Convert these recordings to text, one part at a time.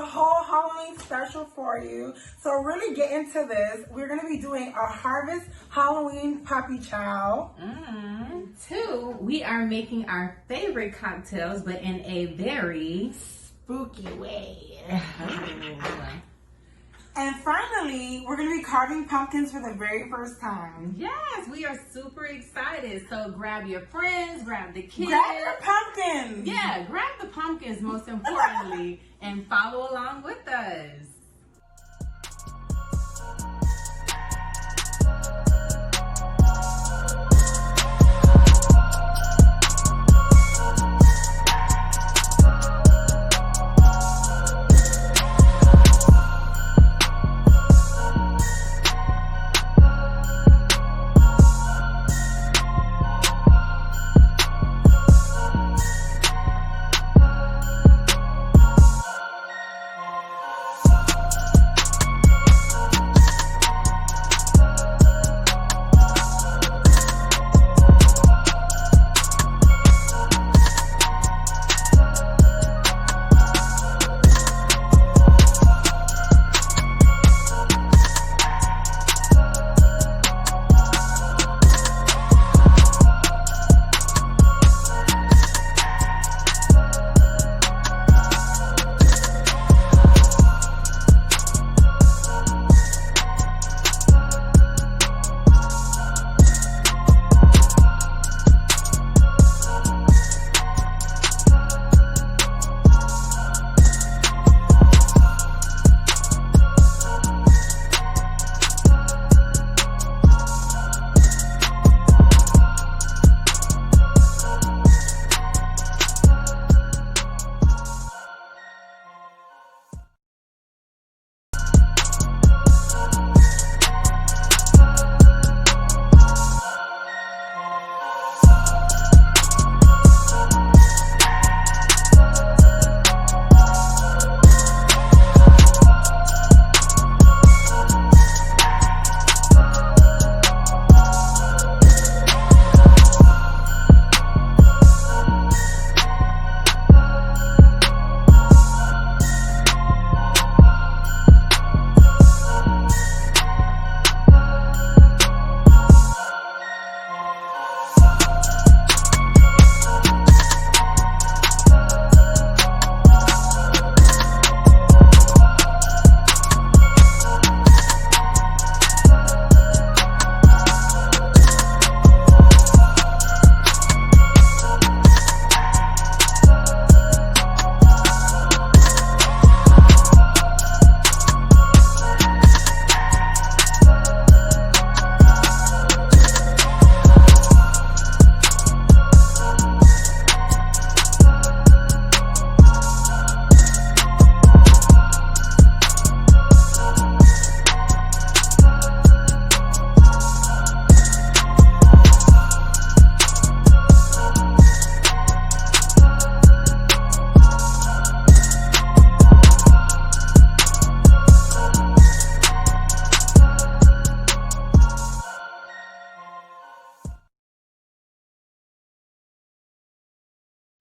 whole Halloween special for you. So really get into this. We're going to be doing a Harvest Halloween Puppy Chow. 2, we are making our favorite cocktails, but in a very Spooky way. And finally, we're going to be carving pumpkins for the very first time. Yes, we are super excited. So grab your friends, grab the kids. Grab your pumpkins. Yeah, grab the pumpkins most importantly and follow along with us.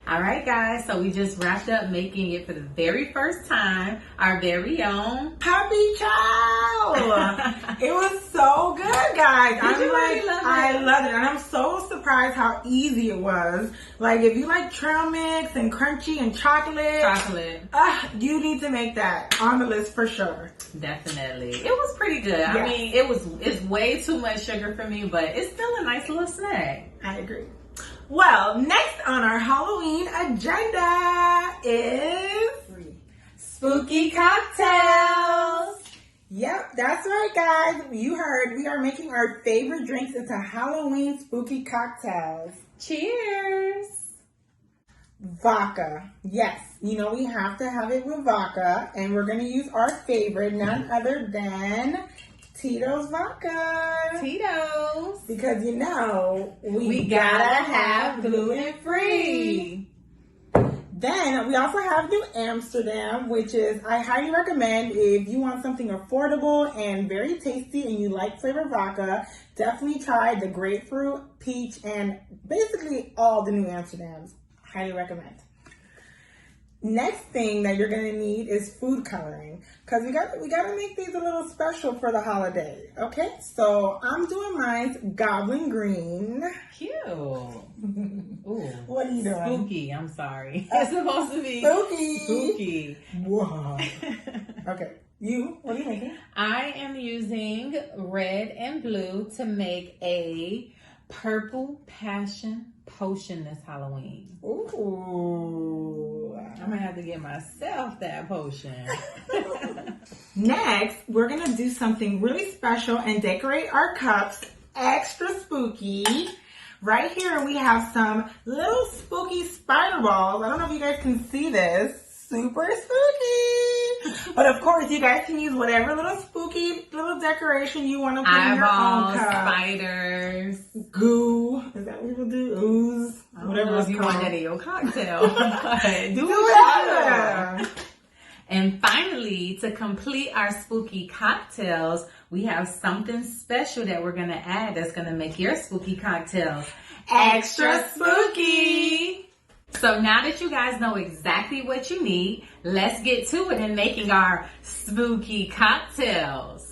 All right, guys, so we just wrapped up making it for the very first time, our very own Puppy Chow. It was so good, guys. I loved it. And I'm so surprised how easy it was. Like, if you like trail mix and crunchy and chocolate, you need to make that on the list for sure. Definitely. It was pretty good. Yes. I mean, it's way too much sugar for me, but it's still a nice little snack. I agree. Well, next on our Halloween agenda is spooky cocktails. Yep, that's right, guys. You heard. We are making our favorite drinks into Halloween spooky cocktails. Cheers. Vodka. Yes, you know we have to have it with vodka, and we're going to use our favorite, none other than Tito's vodka. Tito's. Because you know, we gotta have gluten-free. Then we also have New Amsterdam, which is, I highly recommend if you want something affordable and very tasty and you like flavored vodka, definitely try the grapefruit, peach, and basically all the New Amsterdams. Highly recommend. Next thing that you're gonna need is food coloring, because we gotta make these a little special for the holiday. Okay, so I'm doing mine goblin green. Cute. Ooh. What are you doing? Spooky. I'm sorry. It's supposed to be spooky. Wow. Okay, what are you making? I am using red and blue to make a purple passion potion this Halloween. Ooh. I'm gonna have to get myself that potion. Next, we're gonna do something really special and decorate our cups extra spooky. Right here we have some little spooky spider balls. I don't know if you guys can see this. Super spooky. But of course, you guys can use whatever little spooky little decoration you want to put in your own cup. Spiders, goo. Is that what people do? Ooze. Whatever if you want that in your cocktail. do whatever. And finally, to complete our spooky cocktails, we have something special that we're going to add that's going to make your spooky cocktails extra spooky. So now that you guys know exactly what you need, let's get to it in making our spooky cocktails.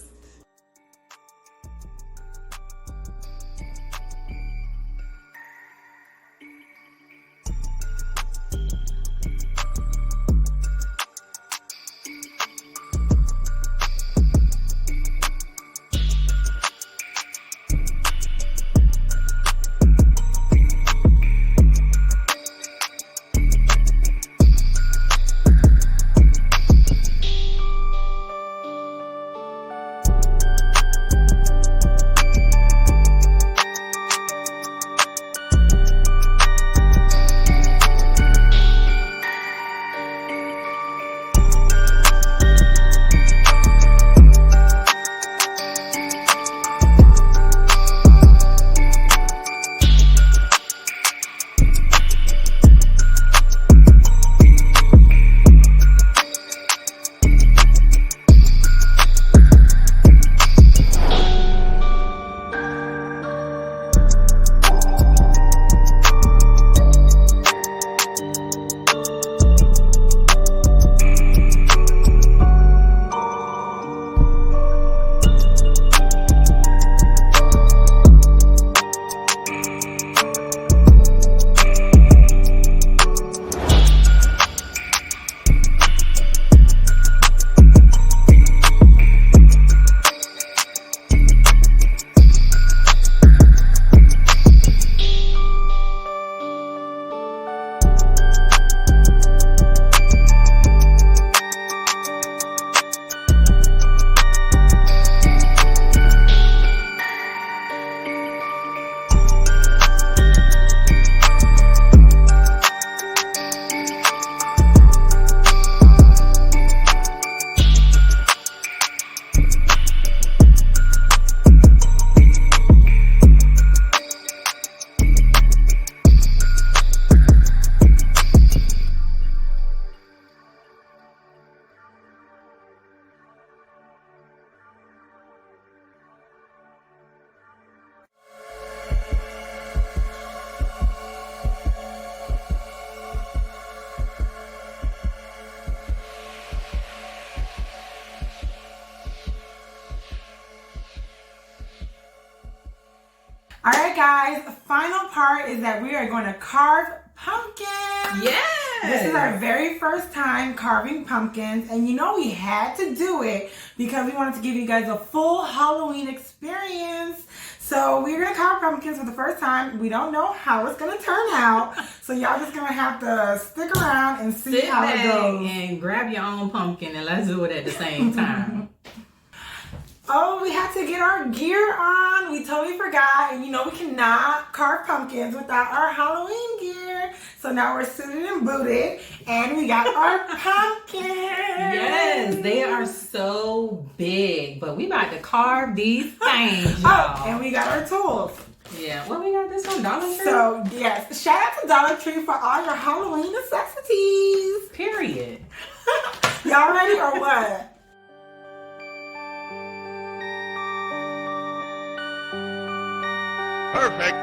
All right, guys, the final part is that we are going to carve pumpkins. Yes. This is our very first time carving pumpkins, and you know we had to do it because we wanted to give you guys a full Halloween experience. So we're going to carve pumpkins for the first time. We don't know how it's going to turn out, so y'all just going to have to stick around and see how it goes. And grab your own pumpkin and let's do it at the same time. Oh, we had to get our gear on. We totally forgot. And you know we cannot carve pumpkins without our Halloween gear. So now we're suited and booted. And we got our pumpkins. Yes, they are so big. But we about to carve these things, y'all. Oh, and we got our tools. Yeah, what we got this from Dollar Tree? So, yes, shout out to Dollar Tree for all your Halloween necessities. Period. Y'all ready or what? Perfect.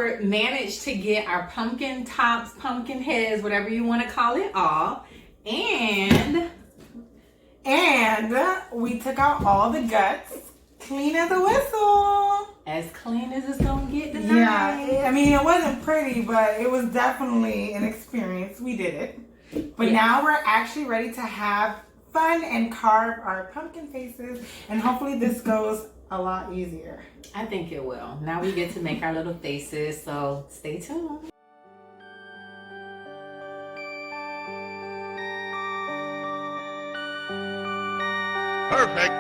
were managed to get our pumpkin tops, pumpkin heads, whatever you want to call it, off. And we took out all the guts, clean as a whistle. As clean as it's gonna get tonight. Yeah, I mean, it wasn't pretty, but it was definitely an experience. We did it. But now we're actually ready to have fun and carve our pumpkin faces, and hopefully this goes a lot easier. I think it will. Now we get to make our little faces, so stay tuned. Perfect.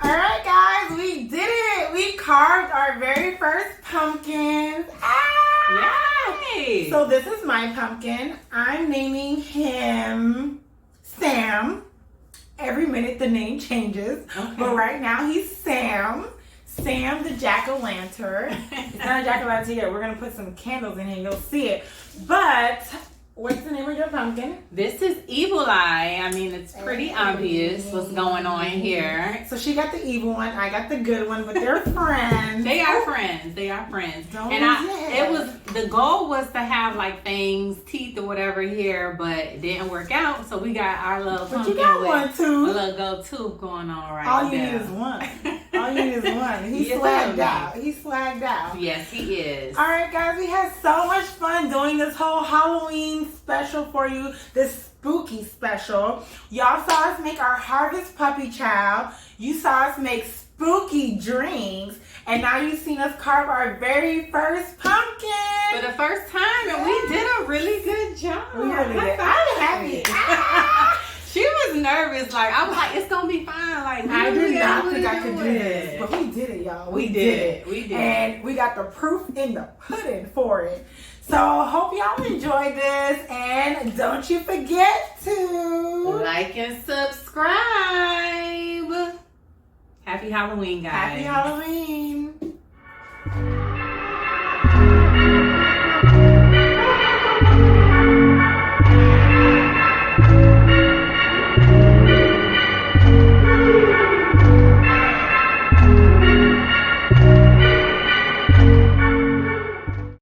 Alright guys, we did it! We carved our very first pumpkins. Yay! So this is my pumpkin. I'm naming him Sam. Every minute the name changes. Okay. But right now he's Sam. Sam the jack-o'-lantern. It's not a jack-o'-lantern yet. We're going to put some candles in here and you'll see it. But what's the name of your pumpkin? This is Evil Eye. I mean, it's pretty obvious what's going on here. So she got the evil one. I got the good one, but they're friends. They are friends. They are friends. Don't It was, the goal was to have like fangs, teeth or whatever here, but it didn't work out. So we got our little But pumpkin you got with one too. a little gold tooth going on right All you there. need is one. All you need is one. He's Yes, swagged I out. He's swagged out. Yes, he is. All right, guys, we had so much fun doing this whole Halloween special for you, this spooky special. Y'all saw us make our Harvest Puppy Chow. You saw us make spooky drinks. And now you've seen us carve our very first pumpkin. For the first time, and we did a really good job. We really did. High I'm five. happy. She was nervous. Like, I was like, it's going to be fine. Like, I we did not really think I could do this, it. but we did it, y'all. We did. We did. And we got the proof in the pudding for it. So, hope y'all enjoyed this, and don't you forget to Like and subscribe. Happy Halloween, guys. Happy Halloween.